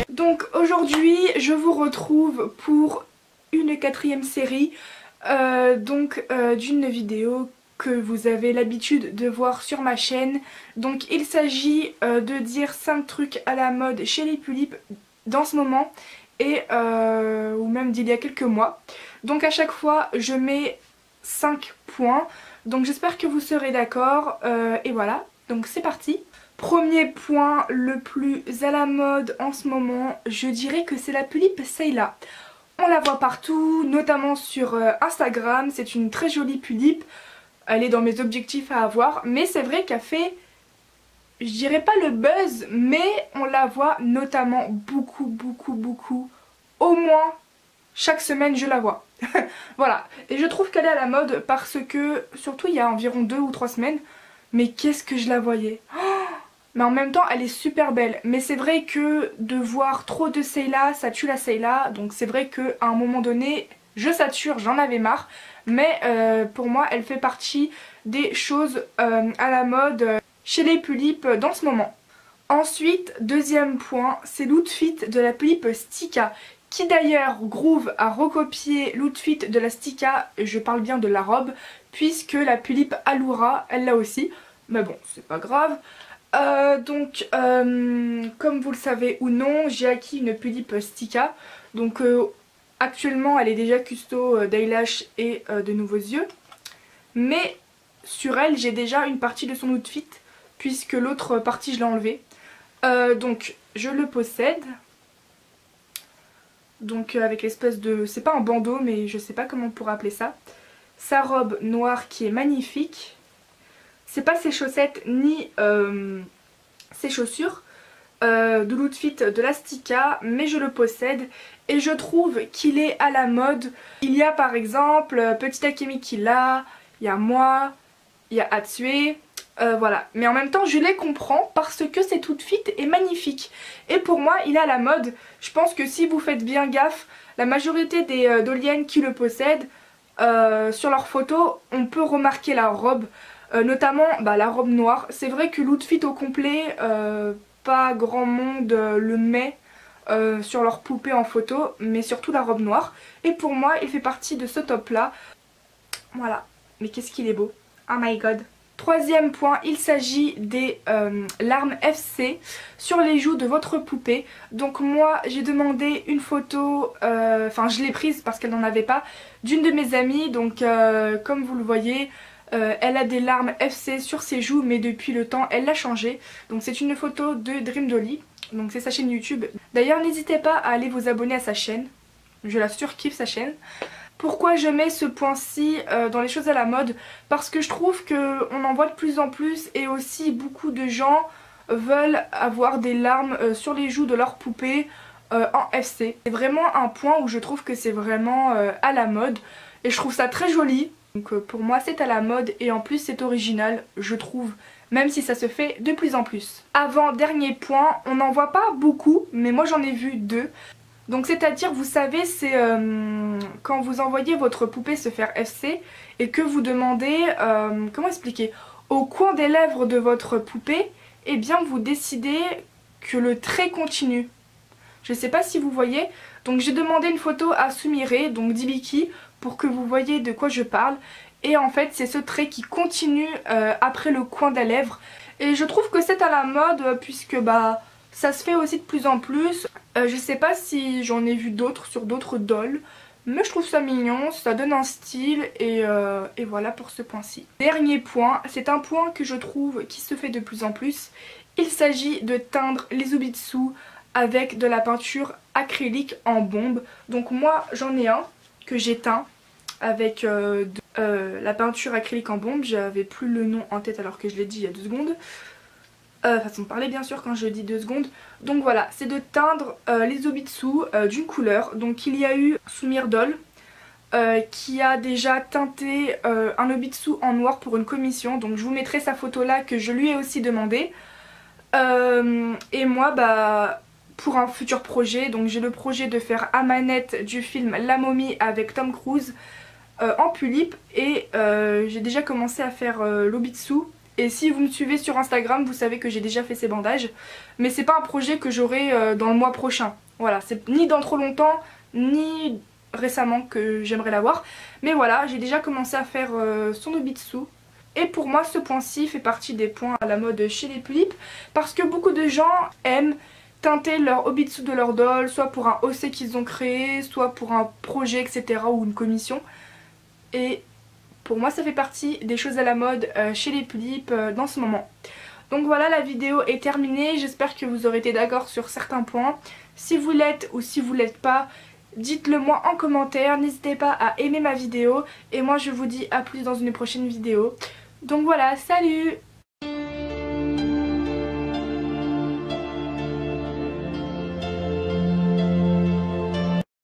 Donc aujourd'hui je vous retrouve pour une 4e série d'une vidéo que vous avez l'habitude de voir sur ma chaîne. Donc il s'agit de dire 5 trucs à la mode chez les tulipes dans ce moment et ou même d'il y a quelques mois. Donc à chaque fois je mets 5 points, donc j'espère que vous serez d'accord et voilà, donc c'est parti. Premier point le plus à la mode en ce moment, je dirais que c'est la tulipe Sayla. On la voit partout, notamment sur Instagram, c'est une très jolie tulipe, elle est dans mes objectifs à avoir, mais c'est vrai qu'elle fait, je dirais pas le buzz, mais on la voit notamment beaucoup, au moins chaque semaine je la vois. Voilà, et je trouve qu'elle est à la mode parce que, surtout il y a environ 2 ou 3 semaines, mais qu'est-ce que je la voyais. Mais en même temps elle est super belle, mais c'est vrai que de voir trop de Sayla, ça tue la Sayla, donc c'est vrai qu'à un moment donné je sature, j'en avais marre, mais pour moi elle fait partie des choses à la mode chez les tulipes dans ce moment. Ensuite, deuxième point, c'est l'outfit de la tulipe Stika, qui d'ailleurs Groove a recopié l'outfit de la Stika, je parle bien de la robe, puisque la tulipe Allura elle l'a aussi, mais bon c'est pas grave. Comme vous le savez ou non, j'ai acquis une tulipe Stika. Donc actuellement elle est déjà custo d'eyelash et de nouveaux yeux. Mais sur elle j'ai déjà une partie de son outfit, puisque l'autre partie je l'ai enlevée. Donc je le possède. Donc avec l'espèce de... c'est pas un bandeau mais je sais pas comment on pourrait appeler ça. Sa robe noire qui est magnifique. C'est pas ses chaussettes ni ses chaussures de l'outfit de la Stika, mais je le possède et je trouve qu'il est à la mode. Il y a par exemple Petit Akemi qui l'a, il y a moi, il y a Hatsue, voilà. Mais en même temps je les comprends parce que cet outfit est magnifique et pour moi il est à la mode. Je pense que si vous faites bien gaffe, la majorité des doliennes qui le possèdent, sur leurs photos on peut remarquer la robe. Notamment la robe noire. C'est vrai que l'outfit au complet, pas grand monde le met sur leur poupée en photo, mais surtout la robe noire. Et pour moi il fait partie de ce top là. Voilà, mais qu'est-ce qu'il est beau. Oh my god. Troisième point, il s'agit des larmes FC sur les joues de votre poupée. Donc moi j'ai demandé une photo, enfin je l'ai prise parce qu'elle n'en avait pas, d'une de mes amies. Donc comme vous le voyez, elle a des larmes FC sur ses joues, mais depuis le temps elle l'a changé. Donc c'est une photo de Dream Dolly, donc c'est sa chaîne YouTube. D'ailleurs n'hésitez pas à aller vous abonner à sa chaîne, je la surkiffe sa chaîne. Pourquoi je mets ce point-ci dans les choses à la mode? Parce que je trouve qu'on en voit de plus en plus et aussi beaucoup de gens veulent avoir des larmes sur les joues de leur poupée en FC. C'est vraiment un point où je trouve que c'est vraiment à la mode et je trouve ça très joli. Donc pour moi c'est à la mode et en plus c'est original je trouve, même si ça se fait de plus en plus. Avant dernier point, on n'en voit pas beaucoup mais moi j'en ai vu 2. Donc c'est à dire, vous savez, c'est quand vous envoyez votre poupée se faire FC et que vous demandez, comment expliquer, au coin des lèvres de votre poupée, et bien vous décidez que le trait continue. Je sais pas si vous voyez, donc j'ai demandé une photo à Sumire, donc d'Ibiki, pour que vous voyez de quoi je parle. Et en fait c'est ce trait qui continue après le coin des lèvres. Et je trouve que c'est à la mode puisque ça se fait aussi de plus en plus. Je sais pas si j'en ai vu d'autres sur d'autres dolls, mais je trouve ça mignon, ça donne un style et voilà pour ce point-ci. Dernier point, c'est un point que je trouve qui se fait de plus en plus. Il s'agit de teindre les Zubitsu avec de la peinture acrylique en bombe. Donc moi j'en ai un que j'ai teint avec la peinture acrylique en bombe. J'avais plus le nom en tête alors que je l'ai dit il y a 2 secondes. Façon de parler bien sûr quand je dis 2 secondes. Donc voilà, c'est de teindre les Zubitsu d'une couleur. Donc il y a eu Sumire Doll qui a déjà teinté un Zubitsu en noir pour une commission. Donc je vous mettrai sa photo là que je lui ai aussi demandé. Et moi pour un futur projet, donc j'ai le projet de faire Amanette du film La Momie avec Tom Cruise en tulipe. Et j'ai déjà commencé à faire l'Obitsu Et si vous me suivez sur Instagram, vous savez que j'ai déjà fait ces bandages. Mais c'est pas un projet que j'aurai dans le mois prochain. Voilà, c'est ni dans trop longtemps, ni récemment que j'aimerais l'avoir. Mais voilà, j'ai déjà commencé à faire son Obitsu. Et pour moi, ce point-ci fait partie des points à la mode chez les tulipes. Parce que beaucoup de gens aiment teinter leur Obitsu de leur doll, soit pour un OC qu'ils ont créé, soit pour un projet, etc. ou une commission. Et pour moi, ça fait partie des choses à la mode chez les tulipes dans ce moment. Donc voilà, la vidéo est terminée. J'espère que vous aurez été d'accord sur certains points. Si vous l'êtes ou si vous l'êtes pas, dites-le moi en commentaire. N'hésitez pas à aimer ma vidéo. Et moi, je vous dis à plus dans une prochaine vidéo. Donc voilà, salut!